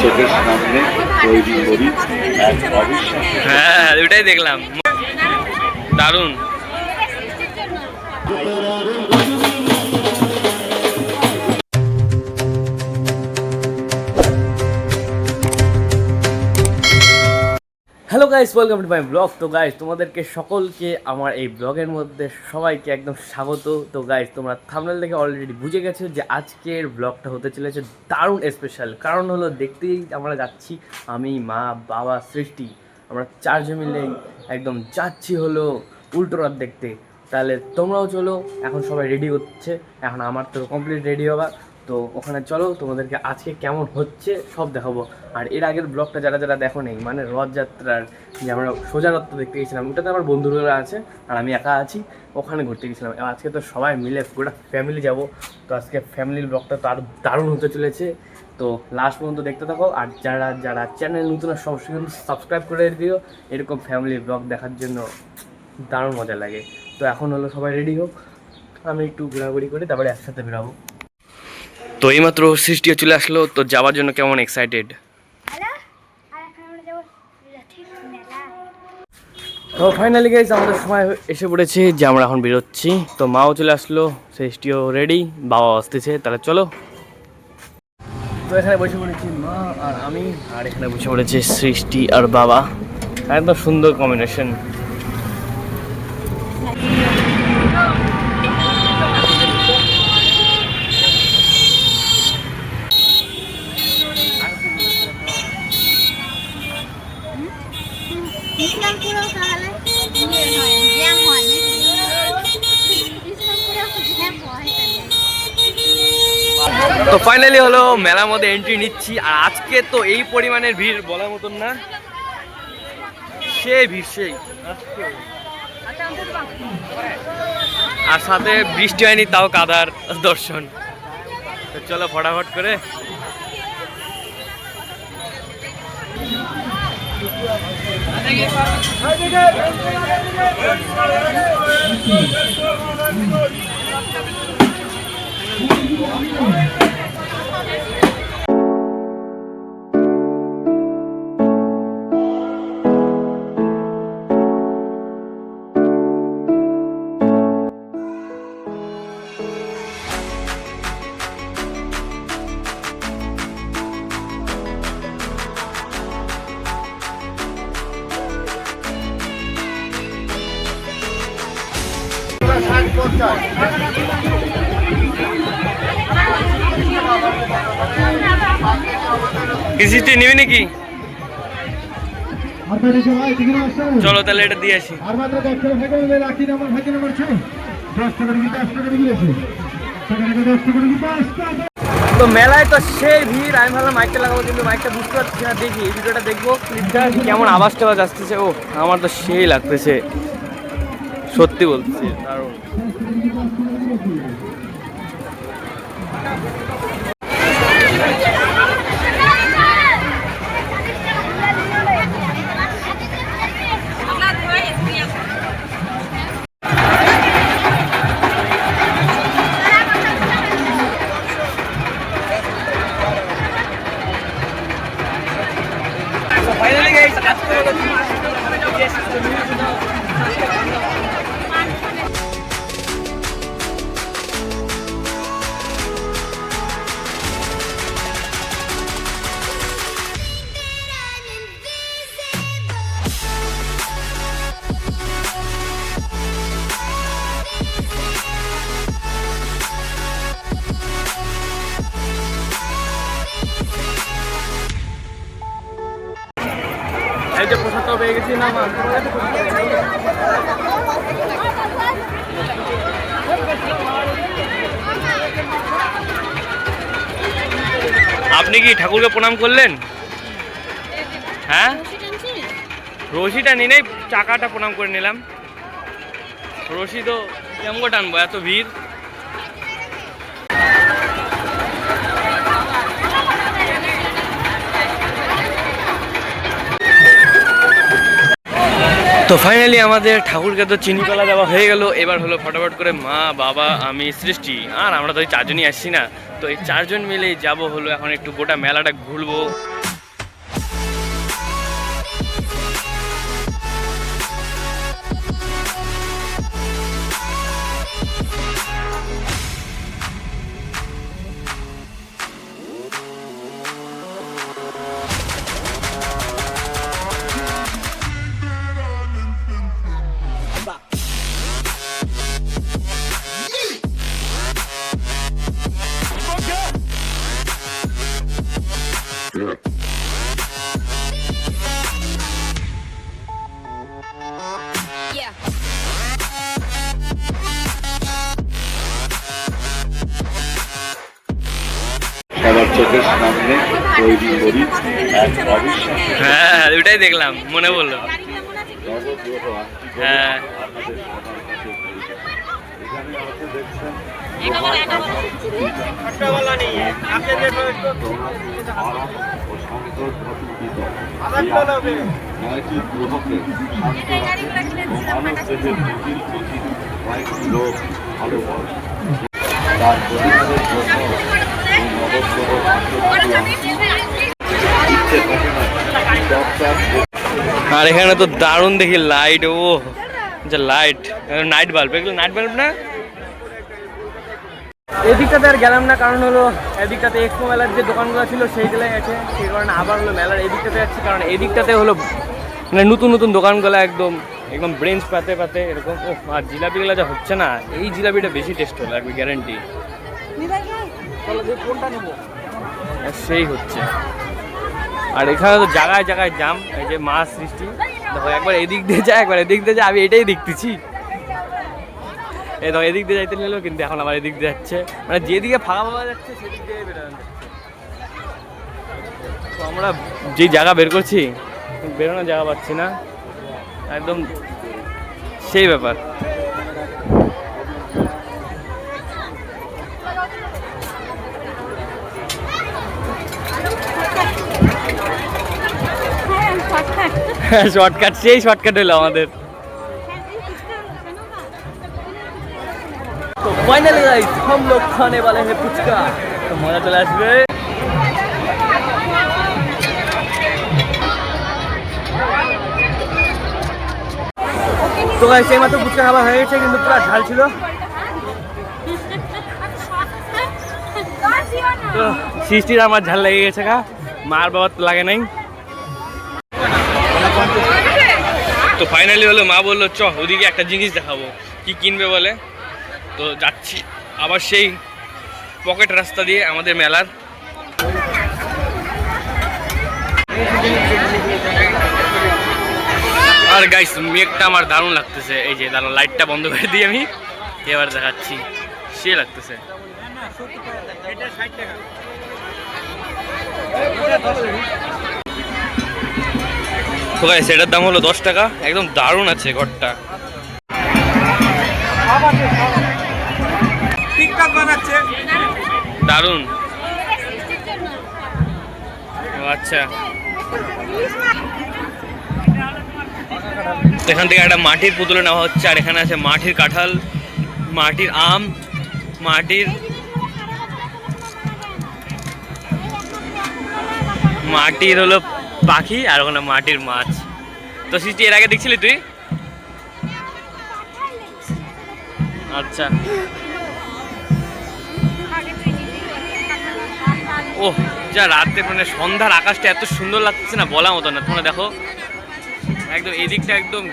চোখের সামনে তৈরি করি এক অবিশ্বাস্য। হ্যাঁ ওটাই দেখলাম, দারুণ। Hello guys, welcome to my blog. তো গাইস তোমাদেরকে সকলকে আমার এই ব্লগের মধ্যে সবাইকে একদম স্বাগত। তো গাইস তোমরা থাম্বনেল দেখে অলরেডি বুঝে গেছো যে আজকের ব্লগটা হতে চলেছে দারুণ স্পেশাল। কারণ হলো দেখতেই আমরা যাচ্ছি, আমি, মা, বাবা, সৃষ্টি, আমরা চারজন মিলে একদম যাচ্ছি হলো উল্টো রথ দেখতে। তাহলে তোমরাও চলো, এখন সবাই রেডি হচ্ছে, এখন আমার তো কমপ্লিট রেডি হওয়া। তো ওখানে চলো, তোমাদেরকে আজকে কেমন হচ্ছে সব দেখাবো। আর এর আগের ব্লগটা যারা যারা দেখো নেই, মানে রথযাত্রার যে আমরা সোজা রথ দেখতে গেছিলাম, ওটাতে আমার বন্ধুরা আছে আর আমি একা আছি, ওখানে ঘুরতে গেছিলাম। আজকে তো সবাই মিলে পুরো ফ্যামিলি যাব। তো আজকে ফ্যামিলির ব্লগটা তো আরও দারুণ হতে চলেছে। তো লাস্ট পর্যন্ত দেখতে থাকো। আর যারা যারা চ্যানেল নতুন সবসময় কিন্তু সাবস্ক্রাইব করে দিও, এরকম ফ্যামিলি ব্লগ দেখার জন্য দারুণ মজা লাগে। তো এখন হলো সবাই রেডি হোক, আমি একটু ঘোরাঘুরি করে তারপরে একসাথে বেরাবো। তো এইমাত্র সৃষ্টিও চলে আসলো, তো যাওয়ার জন্য কেমন এক্সাইটেড। তো ফাইনালি গাইস আমাদের সময় এসে পড়েছে যে আমরা এখন বেরোচ্ছি। তো মাও চলে আসলো, সৃষ্টিও রেডি, বাবা আসতেছে, তাহলে চলো। তো এখানে বসে পড়েছি মা আর আমি, আর এখানে বসে পড়েছে সৃষ্টি আর বাবা। একদম সুন্দর কম্বিনেশন। তো ফাইনালি হলো মেলার মধ্যে এন্ট্রি নিচ্ছি। আর আজকে তো এই পরিমাণের ভিড় বলার মতন না, সেই ভিড় সেই। আর সাথে বৃষ্টি হয়নি, তাও কাদার দর্শন। তো চলো ফটাফট করে। কিস্তি নিবি নাকি? চলো তাহলে এটা দিয়ে আসি। তো মেলায় তো সেই ভিড়, আমি ভাবলাম মাইকটা লাগাবো, কিন্তু মাইকটা বুঝতে পারছি না। দেখি এই ভিডিওটা দেখবো, ক্লিপটা কেমন আওয়াজ টাওয়াজ আসতেছে। ও আমার তো সেই লাগতেছে, সত্যি বলছি দারুণ। এই যে প্রসাদ পেয়ে গেছি না মা। আপনি কি ঠাকুরকে প্রণাম করলেন? হ্যাঁ, রশিটা নিয়ে নেই, চাকাটা প্রণাম করে নিলাম। রশি তো কেমন টানবো, এত ভিড়। তো ফাইনালি আমাদের ঠাকুরকে তো চিনিকলা দেওয়া হয়ে গেল। এবার হলো ফটাফট করে মা, বাবা, আমি, সৃষ্টি, আর আমরা তো এই চারজনই আসছি না। তো এই চারজন মিলেই যাব হলো এখন একটু গোটা মেলাটা ঘুরবো। সবার চোখের সামনে তৈরি করি এক অবিশ্বাস হ্যাঁ ওটাই দেখলাম মনে বললো। হ্যাঁ আর এখানে তো দারুণ দেখি লাইট, ও যা লাইট, নাইট বাল্ব, এগুলো নাইট বাল্ব না। এদিকটাতে আর গেলাম না, কারণ হলো এদিকটাতে এক্সপো মেলার যে দোকানগুলো ছিল সেই জায়গায় গেছে, সেই কারণে আবার হলো মেলার এদিকটাতে যাচ্ছি, কারণ এদিকটাতে হলো মানে নতুন নতুন দোকানগুলো একদম একদম ব্রেঞ্চ পাতে পাতে এরকম। ও আর জিলাপিগুলো যা হচ্ছে না, এই জিলাপিটা বেশি টেস্ট হলো লাগবে গ্যারেন্টি। সেই হচ্ছে। আর এখানে তো জায়গায় জায়গায় জাম, এই যে মাছ সৃষ্টি দেখো, একবার এদিক দিয়ে যায় একবার এদিক দিয়ে যায়, আমি এটাই দেখতেছি। এই দেখো এদিক দিয়ে যাইতে নিলো, কিন্তু এখন আবার এদিক দিয়ে যাচ্ছে, মানে যেদিকে ফাঁকা পাওয়া যাচ্ছে সেদিক দিয়ে বেরোনো যাচ্ছে। তো আমরা যে জায়গা বের করছি বেরোনোর জায়গা পাচ্ছি না, একদম সেই ব্যাপার। শর্টকাট, সেই শর্টকাট হলো আমাদের। तो फाइनली गाइस हम लोग खाने वाले हैं पुचका, तो मजा चले আসবে। তো গাইস এই মাত্র পুচকা খাওয়া হয়ে গেছে, কিন্তু পুরো ঝাল ছিল। তো সৃষ্টির আমার ঝাল লেগে গেছে, মার বাবার তো লাগে নাই। তো ফাইনালি হলো মা বললো চ ওদিকে একটা জিনিস দেখাবো, কি কিনবে বলে। তো যাচ্ছি আবার সেই পকেট রাস্তা দিয়ে আমাদের মেলার। আর গাইস মেঘটা আমার দারুণ লাগতেছে, এই যে দারুণ লাইটটা বন্ধ করে দিই আমি, এবার দেখাচ্ছি, সে লাগতেছে। তো গাইস এটার দাম হলো 10 টাকা, একদম দারুণ আছে ঘরটা। দারুণ, আচ্ছা। এখান থেকে একটা মাটির পুতুলে নেওয়া হচ্ছে, আর এখানে আছে মাটির কাঁঠাল, মাটির আম, মাটির হলো পাখি, আর ওখানে মাটির মাছ। তো সৃষ্টি এর আগে দেখছিলি তুই? আচ্ছা। ওহ যা রাতে মানে সন্ধ্যার আকাশটা এত সুন্দর লাগতেছে না, বলা মতো না। তোমরা দেখো একদম এদিকটা একদম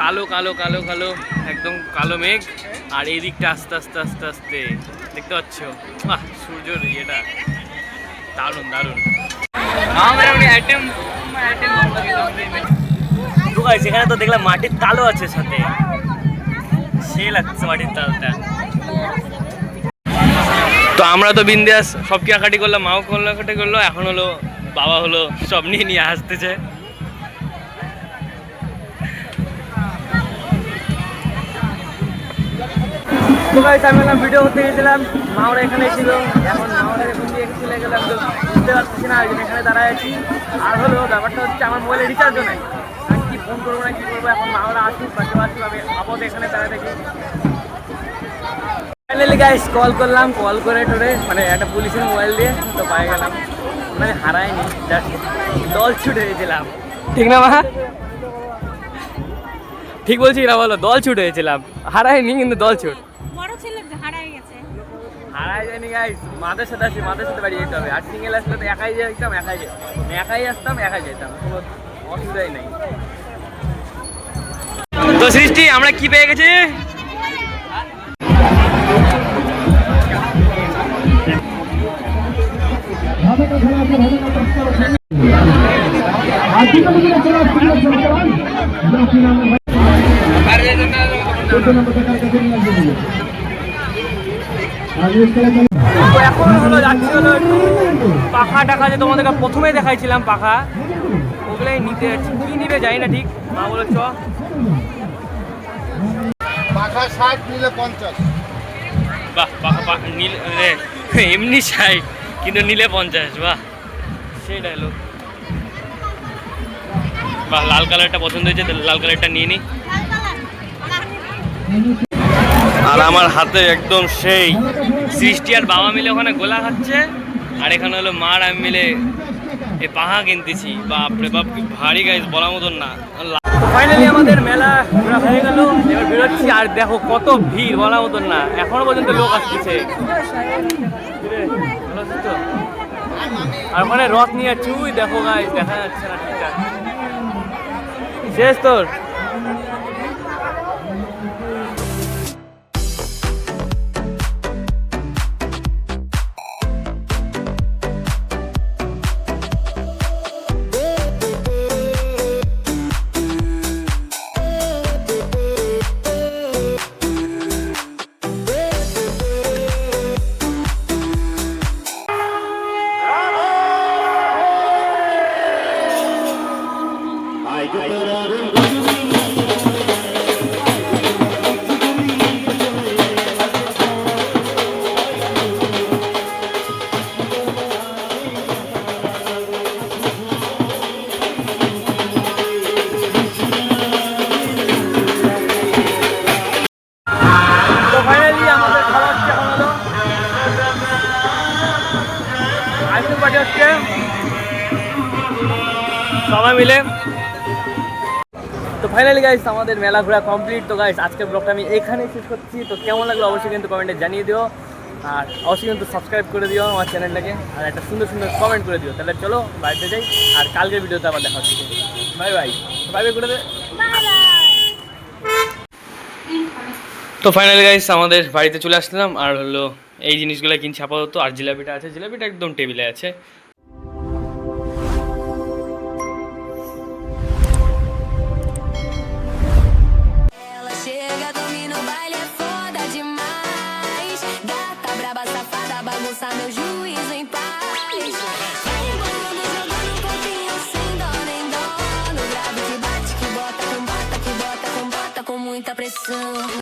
কালো কালো কালো কালো, একদম কালো মেঘ, আর এই দিকটা আস্তে আস্তে আস্তে আস্তে দেখতে পাচ্ছ সূর্যের ইয়েটা দারুণ দারুণ। সেখানে তো দেখলাম মাটির তালও আছে সাথে, সে লাগছে মাটির তালটা। তো আমরা তো বিন্দাস সব কেনাকাটি করলাম, মাও কেনাকাটি করলো, এখন হলো বাবা হলো সব নিয়ে আসতেছে। আমি ভিডিও করতে গেছিলাম, মাওরা এখানে ছিল, এখন মাওরা এখন দিয়ে চলে গেলাম, তো বুঝতে পারছি না এখানে দাঁড়ায় আছি। আর হলো ব্যাপারটা হচ্ছে আমার মোবাইলে রিচার্জও নেই, আমি কি ফোন করবো না কি করবো, এখন মাওরা আসুক বা কেউ আসুক, আমি আপাতত এখানে দাঁড়ায় থাকি। ফাইনালি গাইস কল করলাম, কল করে টোরে মানে একটা পুলিশের মোবাইল দিয়ে তো পাই গেলাম, মানে হারায়নি, জাস্ট দল ছুট হয়েছিলাম। ঠিক না মা? ঠিক বলছি না বলো? দল ছুট হয়েছিলাম, হারায়নি কিন্তু দল ছুট। হারাই যায়নি গাইস, মাদের সাথে আসি, মাদের সাথে বাড়ি যেতে হবে। আর সিঙ্গেল আসলে তো একাই যেতাম, একাই আসতাম, একাই যেতাম, কোনো অসুবিধাই নাই। তো সৃষ্টি আমরা কি পেয়ে গেছি? তো এখন হলো যাচ্ছি হলো একটু পাখা টাকা, যে তোমাদেরকে প্রথমে দেখাইছিলাম পাখা, ওগুলাই নিতে যাচ্ছি। কি নিবে যাই না ঠিক, মা বলে চ। পাখা 60 নিলে 50। বাহ, পাখা নীল এমনি 60 কিন্তু নিলে 50, বাহ সেই ডায়লগ। বাহ, লাল কালারটা পছন্দ হয়েছে, লাল কালারটা নিয়ে নি। আর আমার হাতে একদম সেই সৃষ্টি আর বাবা মিলে ওখানে গোলা খাচ্ছে, আর এখানে হলো মার আমি মিলে এই পাহা কিনতেছি। বাপরে বাপ, কি ভারী গাইস, বলার মতন না। ফাইনালি আমাদের মেলা ঘোরা হয়ে গেল, এবার বেরোচ্ছি। আর দেখো কত ভিড়, বলার মতন না, এখনো পর্যন্ত লোক আসতেছে। আর ওখানে রথ নিয়ে যাচ্ছি, ওই দেখো গাইস, দেখা যাচ্ছে না ঠিকঠাক। শেষ তোর। সবাই মিলে। তো ফাইনালি গাইস আমাদের মেলা ঘোরা কমপ্লিট। তো গাইস আজকের ব্লগটা আমি এখানেই শেষ করছি। তো কেমন লাগলো অবশ্যই কিন্তু কমেন্টে জানিয়ে দিও, আর অবশ্যই কিন্তু সাবস্ক্রাইব করে দিও আমার চ্যানেলটাকে, আর একটা সুন্দর সুন্দর কমেন্ট করে দিও। তাহলে চলো বাড়িতে যাই, আর কালকের ভিডিওতে আবার দেখা হচ্ছে। বাই বাই, বাই বাই করে দে। তো ফাইনালি গাইস আমাদের বাড়িতে চলে আসলাম, আর হলো এই জিনিসগুলো কিনছি আপাতত। আর জিলাপিটা আছে, জিলাপিটা একদম টেবিলে আছে। Meu juízo em paz. Vai embolando, jogando um pouquinho sem dó nem dó. No grave que bate, que bota com muita pressão.